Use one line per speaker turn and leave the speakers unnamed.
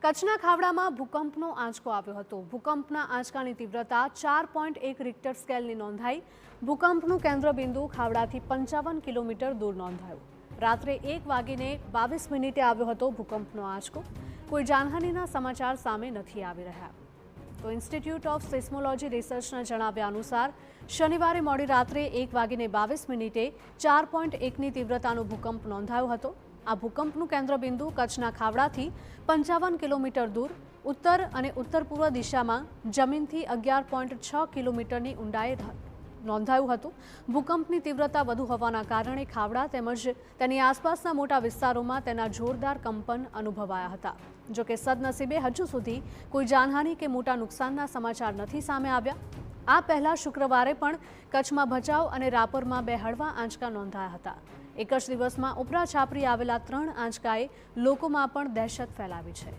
કચ્છના ખાવડામાં ભૂકંપનો આંચકો આવ્યો હતો। ભૂકંપના આંચકાની તીવ્રતા 4.1 રિક્ટર સ્કેલની નોંધાઈ। ભૂકંપનું કેન્દ્રબિંદુ ખાવડાથી 55 કિલોમીટર દૂર નોંધાયું। રાત્રે 1:22 મિનિટે આવ્યો હતો ભૂકંપનો આંચકો। કોઈ જાનહાનિના સમાચાર સામે નથી આવી રહ્યા। તો ઇન્સ્ટિટ્યૂટ ઓફ સિસ્મોલોજી રિસર્ચના જણાવ્યા અનુસાર શનિવારે મોડી રાત્રે 1:22 મિનિટે 4.1ની તીવ્રતાનો ભૂકંપ નોંધાયો હતો। આ ભૂકંપનું કેન્દ્રબિંદુ કચ્છના ખાવડાથી 55 કિલોમીટર દૂર ઉત્તર અને ઉત્તર પૂર્વ દિશામાં જમીનથી 11.6 કિલોમીટરની ઊંડાઈએ નોંધાયું હતું। ભૂકંપની તીવ્રતા વધુ હોવાના કારણે ખાવડા તેમજ તેની આસપાસના મોટા વિસ્તારોમાં તેના જોરદાર કંપન અનુભવાયા હતા। જો કે સદનસીબે હજુ સુધી કોઈ જાનહાનિ કે મોટા નુકસાનના સમાચાર નથી સામે આવ્યા। આ પહેલા શુક્રવારે પણ કચ્છમાં ભચાઉ અને રાપરમાં 2 હળવા આંચકા નોંધાયા હતા। એક જ દિવસમાં ઉપરા છાપરી આવેલા 3 આંચકાએ લોકોમાં પણ દહેશત ફેલાવી છે।